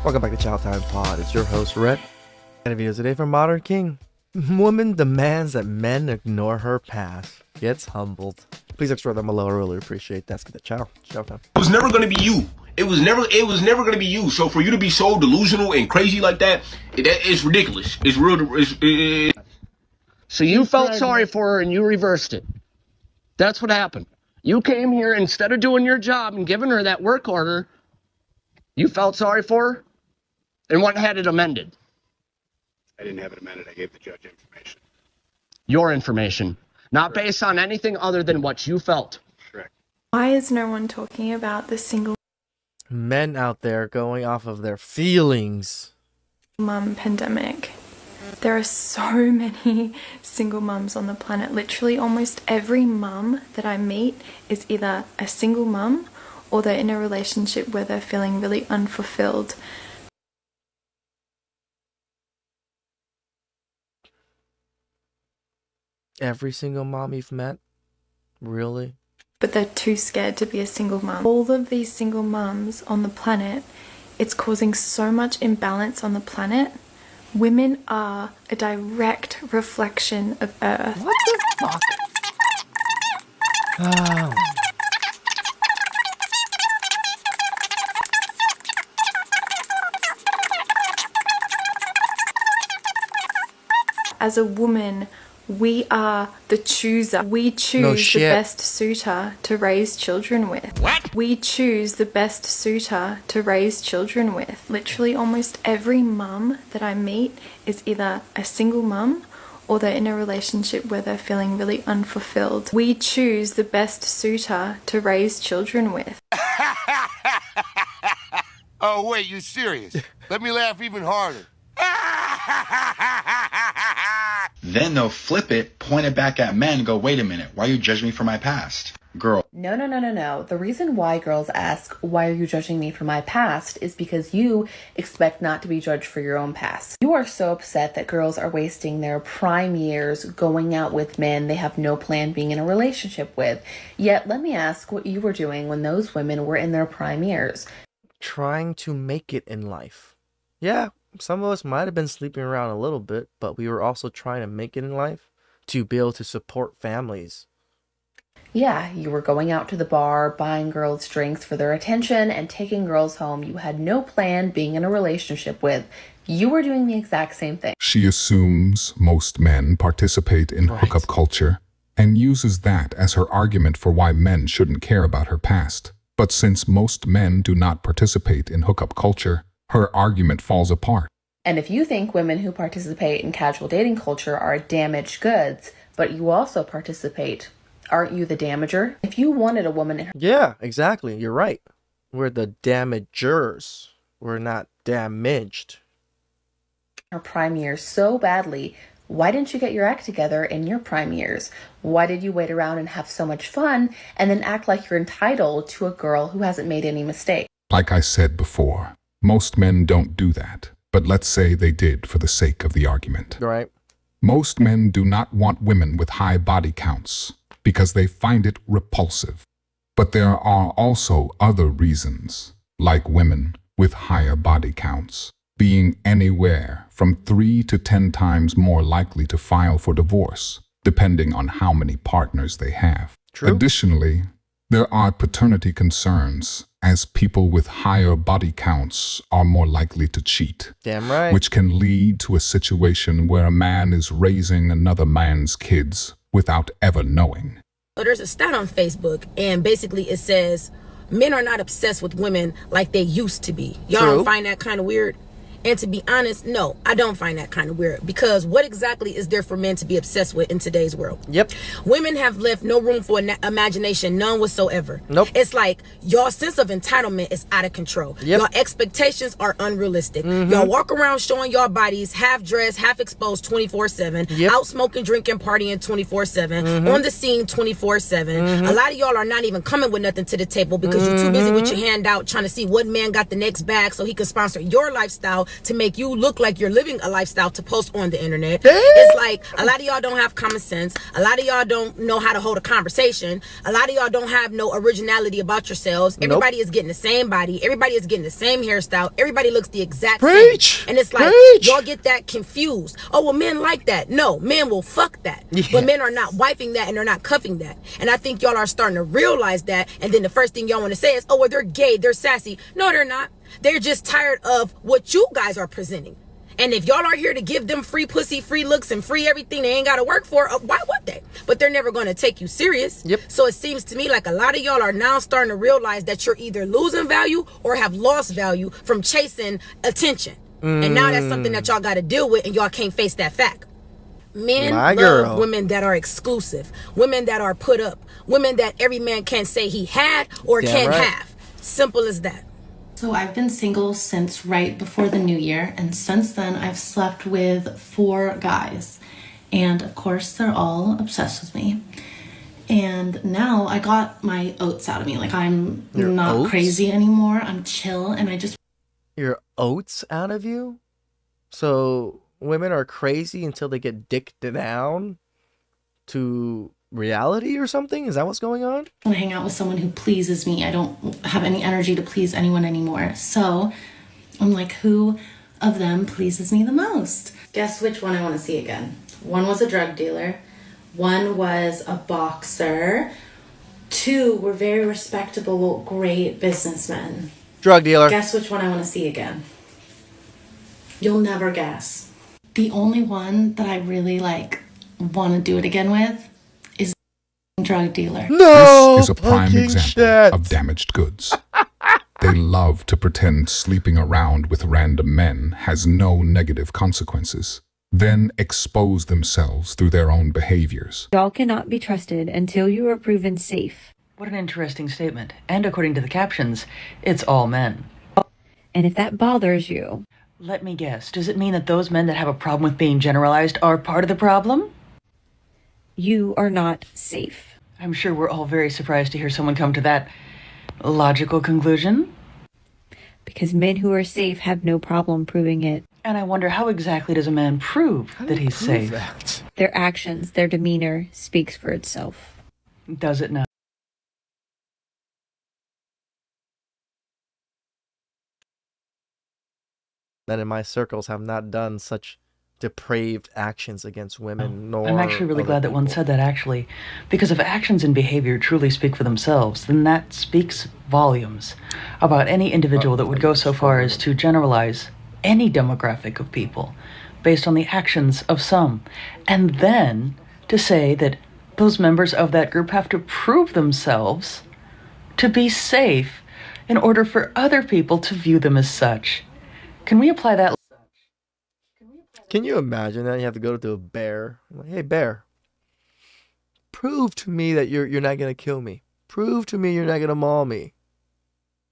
Welcome back to TheChowTimePod. It's your host, Red. And a video today from Modern King. Woman demands that men ignore her past. Gets humbled. Please explore them below. I really appreciate that. Let's get the chow time. It was never going to be you. It was never going to be you. So for you to be so delusional and crazy like that, it's ridiculous. It's real. So you felt sorry for her and you reversed it. That's what happened. You came here, instead of doing your job and giving her that work order, you felt sorry for her and went and had it amended. I didn't have it amended. I gave the judge information. Your information. Not based on anything other than what you felt. Correct. Why is no one talking about the single Men out there going off of their feelings. mum pandemic? There are so many single mums on the planet. Literally almost every mum that I meet is either a single mum or they're in a relationship where they're feeling really unfulfilled. Every single mom you've met? Really? But they're too scared to be a single mum. All of these single mums on the planet, it's causing so much imbalance on the planet. Women are a direct reflection of Earth. What the fuck? Oh. As a woman, we are the chooser. We choose the best suitor to raise children with. What? We choose the best suitor to raise children with. Literally almost every mum that I meet is either a single mum or they're in a relationship where they're feeling really unfulfilled. We choose the best suitor to raise children with. Oh, wait, you serious? Let me laugh even harder. Then they'll flip it, point it back at men and go, wait a minute, why are you judging me for my past? Girl. No. The reason why girls ask, why are you judging me for my past, is because you expect not to be judged for your own past. You are so upset that girls are wasting their prime years going out with men they have no plan being in a relationship with. Yet, let me ask what you were doing when those women were in their prime years. Trying to make it in life. Yeah. Some of us might have been sleeping around a little bit, but we were also trying to make it in life to be able to support families. Yeah, you were going out to the bar, buying girls drinks for their attention, and taking girls home you had no plan being in a relationship with. You were doing the exact same thing. She assumes most men participate in hookup culture and uses that as her argument for why men shouldn't care about her past. But since most men do not participate in hookup culture, her argument falls apart. And if you think women who participate in casual dating culture are damaged goods, but you also participate, aren't you the damager? If you wanted a woman in her... Yeah, exactly. You're right. We're the damagers. We're not damaged. Her prime years so badly, why didn't you get your act together in your prime years? Why did you wait around and have so much fun and then act like you're entitled to a girl who hasn't made any mistake? Like I said before, most men don't do that, but let's say they did for the sake of the argument. Right. Most men do not want women with high body counts because they find it repulsive. But there are also other reasons, like women with higher body counts being anywhere from 3 to 10 times more likely to file for divorce, depending on how many partners they have. True. Additionally, there are paternity concerns, as people with higher body counts are more likely to cheat. Damn right. Which can lead to a situation where a man is raising another man's kids without ever knowing. So there's a stat on Facebook, and basically it says, men are not obsessed with women like they used to be. Y'all don't find that kind of weird? And to be honest, no, I don't find that kind of weird, because what exactly is there for men to be obsessed with in today's world? Yep. Women have left no room for imagination, none whatsoever. Nope. It's like your sense of entitlement is out of control. Yep. Your expectations are unrealistic. Y'all walk around showing your bodies half dressed, half exposed 24/7, Yep. out smoking, drinking, partying 24/7, on the scene 24/7. A lot of y'all are not even coming with nothing to the table because you're too busy with your hand out trying to see what man got the next bag so he can sponsor your lifestyle to make you look like you're living a lifestyle to post on the internet. It's like a lot of y'all don't have common sense. A lot of y'all don't know how to hold a conversation. A lot of y'all don't have no originality about yourselves. Everybody is getting the same body. Everybody is getting the same hairstyle. Everybody looks the exact same. And it's like y'all get that confused. Oh, well, men like that. No, men will fuck that. But men are not wifing that and they're not cuffing that. And I think y'all are starting to realize that. And then the first thing y'all want to say is, oh, well, they're gay, they're sassy. No, they're not. They're just tired of what you guys are presenting. And if y'all are here to give them free pussy, free looks, and free everything they ain't got to work for, why would they? But they're never going to take you serious. So it seems to me like a lot of y'all are now starting to realize that you're either losing value or have lost value from chasing attention. And now that's something that y'all got to deal with, and y'all can't face that fact. Men love women that are exclusive, women that are put up, women that every man can say he had or can have. Simple as that. So I've been single since right before the new year, and since then I've slept with 4 guys. And of course they're all obsessed with me. And now I got my oats out of me. Like, I'm not crazy anymore. I'm chill, and I just... Your oats out of you? So women are crazy until they get dicked down to reality or something? Is that what's going on? I want to hang out with someone who pleases me. I don't have any energy to please anyone anymore. So I'm like, who of them pleases me the most? Guess which one I want to see again. One was a drug dealer. One was a boxer. 2 were very respectable, great businessmen. Drug dealer. Guess which one I want to see again. You'll never guess. The only one that I really want to do it again with is drug dealer. No, this is a prime example of damaged goods. They love to pretend sleeping around with random men has no negative consequences, then expose themselves through their own behaviors. Y'all cannot be trusted until you are proven safe. What an interesting statement. And according to the captions, it's all men. And if that bothers you... Let me guess, does it mean that those men that have a problem with being generalized are part of the problem? You are not safe. I'm sure we're all very surprised to hear someone come to that logical conclusion. Because men who are safe have no problem proving it. And I wonder, how exactly does a man prove that he's safe? Their actions, their demeanor speaks for itself. Does it not? Men in my circles have not done such depraved actions against women, nor I'm actually really glad that one said that, actually. Because if actions and behavior truly speak for themselves, then that speaks volumes about any individual that would go so far as to generalize any demographic of people based on the actions of some. And then to say that those members of that group have to prove themselves to be safe in order for other people to view them as such. Can we apply that? Can you imagine that? You have to go to a bear. Like, hey, bear, prove to me that you're not going to kill me. Prove to me you're not going to maul me.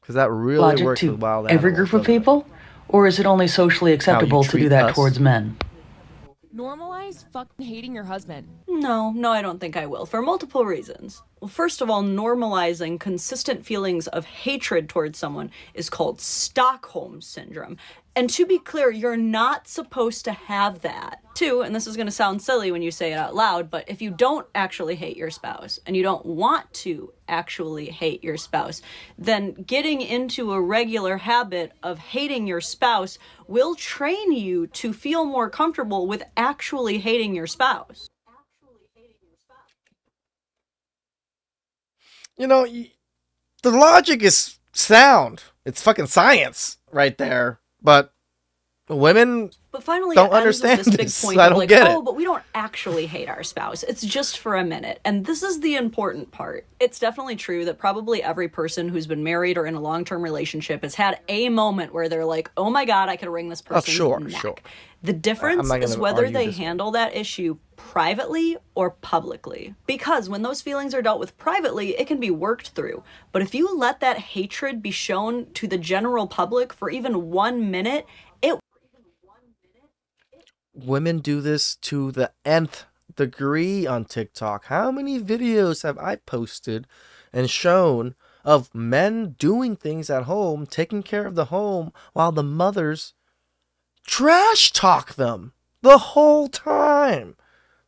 Because that really Logic works to with wild every animals, group of people? Or is it only socially acceptable to do that us? towards men? Normalize fucking hating your husband. No, I don't think I will, for multiple reasons. Well, first of all, normalizing consistent feelings of hatred towards someone is called Stockholm Syndrome. And to be clear, you're not supposed to have that. 2, and this is going to sound silly when you say it out loud, but if you don't actually hate your spouse, and you don't want to actually hate your spouse, then getting into a regular habit of hating your spouse will train you to feel more comfortable with actually hating your spouse. You know, the logic is sound. It's fucking science right there. But women finally, don't understand this big this. point I of don't like, get it. oh, but we don't actually hate our spouse. It's just for a minute. And this is the important part. It's definitely true that probably every person who's been married or in a long-term relationship has had a moment where they're like, oh my God, I could wring this person's neck. The difference is whether they handle that issue privately or publicly. Because when those feelings are dealt with privately, it can be worked through. But if you let that hatred be shown to the general public for even 1 minute, Women do this to the nth degree on TikTok. How many videos have I posted and shown of men doing things at home, taking care of the home, while the mothers trash talk them the whole time.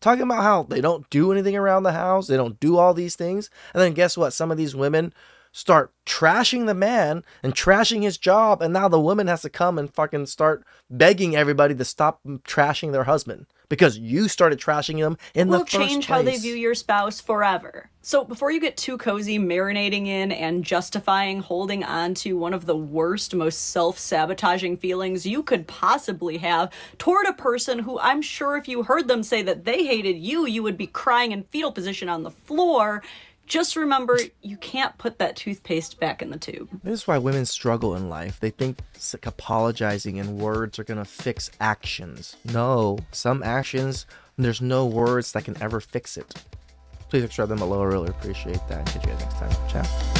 Talking about how they don't do anything around the house. They don't do all these things. And then guess what? Some of these women start trashing the man and trashing his job. And now the woman has to come and fucking start begging everybody to stop trashing their husband because you started trashing them in the first place. Will change how they view your spouse forever. So before you get too cozy marinating in and justifying holding on to one of the worst, most self-sabotaging feelings you could possibly have toward a person who I'm sure if you heard them say that they hated you, you would be crying in fetal position on the floor. Just remember, you can't put that toothpaste back in the tube. This is why women struggle in life. They think apologizing in words are going to fix actions. No, some actions, there's no words that can ever fix it. Please subscribe them below. I really appreciate that. Catch you guys next time. Ciao.